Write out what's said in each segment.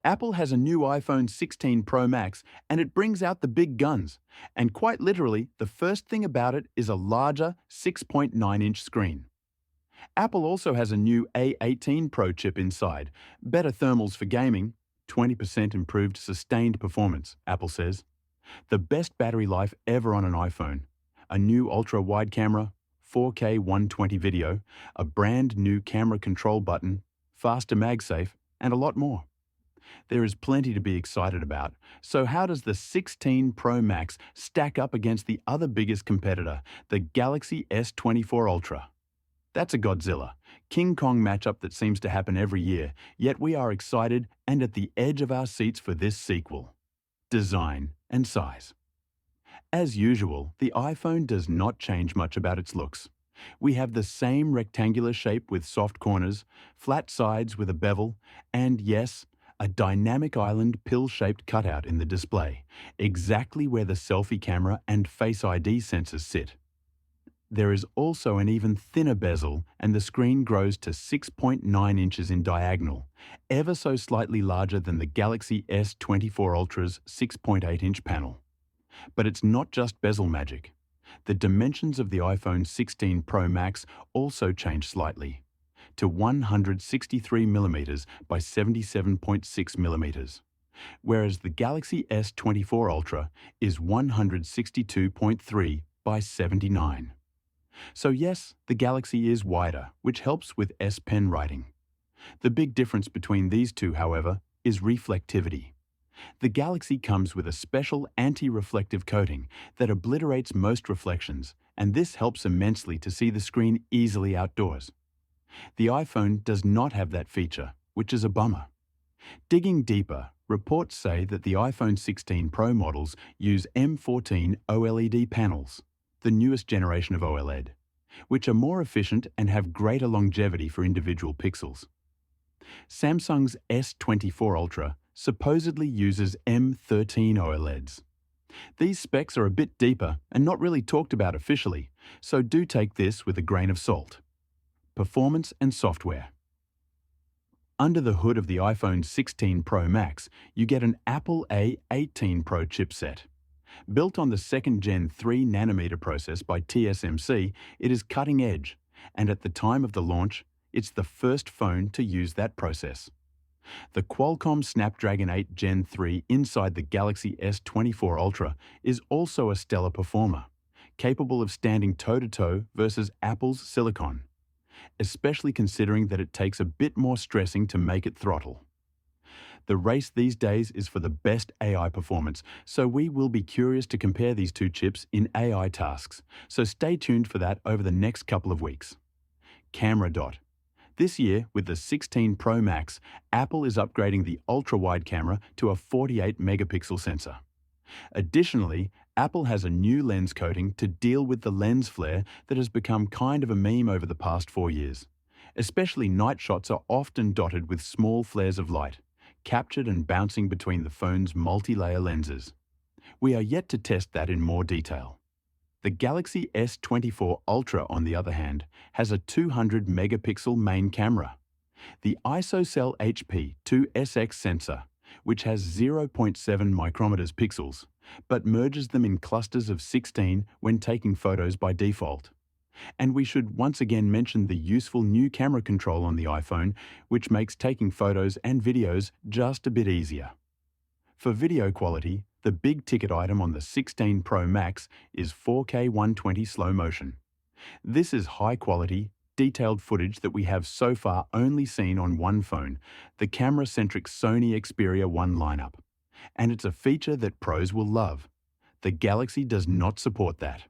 Apple has a new iPhone 16 Pro Max and it brings out the big guns. And quite literally, the first thing about it is a larger 6.9-inch screen. Apple also has a new A18 Pro chip inside, better thermals for gaming, 20% improved sustained performance, Apple says. The best battery life ever on an iPhone. A new ultra-wide camera, 4K 120 video, a brand new camera control button, faster MagSafe, and a lot more. There is plenty to be excited about. So how does the 16 Pro Max stack up against the other biggest competitor, the Galaxy S24 Ultra? That's a Godzilla, King Kong matchup that seems to happen every year, yet we are excited and at the edge of our seats for this sequel. Design and size. As usual, the iPhone does not change much about its looks. We have the same rectangular shape with soft corners, flat sides with a bevel, and yes, a dynamic island pill-shaped cutout in the display, exactly where the selfie camera and Face ID sensors sit. There is also an even thinner bezel and the screen grows to 6.9 inches in diagonal, ever so slightly larger than the Galaxy S24 Ultra's 6.8-inch panel. But it's not just bezel magic. The dimensions of the iPhone 16 Pro Max also change slightly, to 163mm by 77.6mm, whereas the Galaxy S24 Ultra is 162.3 by 79. So yes, the Galaxy is wider, which helps with S Pen writing. The big difference between these two, however, is reflectivity. The Galaxy comes with a special anti-reflective coating that obliterates most reflections, and this helps immensely to see the screen easily outdoors. The iPhone does not have that feature, which is a bummer. Digging deeper, reports say that the iPhone 16 Pro models use M14 OLED panels, the newest generation of OLED, which are more efficient and have greater longevity for individual pixels. Samsung's S24 Ultra supposedly uses M13 OLEDs. These specs are a bit deeper and not really talked about officially, so do take this with a grain of salt. Performance and software. Under the hood of the iPhone 16 Pro Max, you get an Apple A18 Pro chipset. Built on the second Gen 3nm process by TSMC, it is cutting edge, and at the time of the launch, it's the first phone to use that process. The Qualcomm Snapdragon 8 Gen 3 inside the Galaxy S24 Ultra is also a stellar performer, capable of standing toe-to-toe versus Apple's Silicon, especially considering that it takes a bit more stressing to make it throttle. The race these days is for the best AI performance, so we will be curious to compare these two chips in AI tasks, so stay tuned for that over the next couple of weeks. Camera dot. This year, with the 16 Pro Max, Apple is upgrading the ultra-wide camera to a 48-megapixel sensor. Additionally, Apple has a new lens coating to deal with the lens flare that has become kind of a meme over the past 4 years. Especially night shots are often dotted with small flares of light, captured and bouncing between the phone's multi-layer lenses. We are yet to test that in more detail. The Galaxy S24 Ultra, on the other hand, has a 200-megapixel main camera. The ISOCELL HP2SX sensor, which has 0.7 micrometers pixels, but merges them in clusters of 16 when taking photos by default. And we should once again mention the useful new camera control on the iPhone, which makes taking photos and videos just a bit easier. For video quality, the big ticket item on the 16 Pro Max is 4K 120 slow motion. This is high quality, detailed footage that we have so far only seen on one phone, the camera-centric Sony Xperia 1 lineup. And it's a feature that pros will love. The Galaxy does not support that.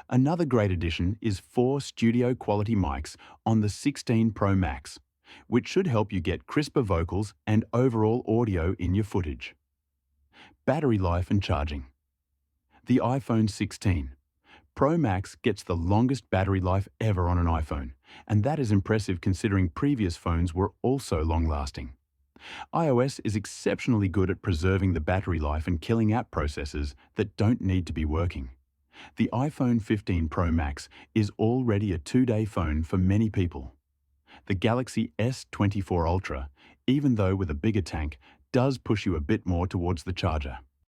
Another great addition is 4 studio-quality mics on the 16 Pro Max, which should help you get crisper vocals and overall audio in your footage. Battery life and charging. The iPhone 16 Pro Max gets the longest battery life ever on an iPhone, and that is impressive considering previous phones were also long-lasting. iOS is exceptionally good at preserving the battery life and killing app processors that don't need to be working. The iPhone 15 Pro Max is already a 2-day phone for many people. The Galaxy S24 Ultra even though with a bigger tank, does push you a bit more towards the charger.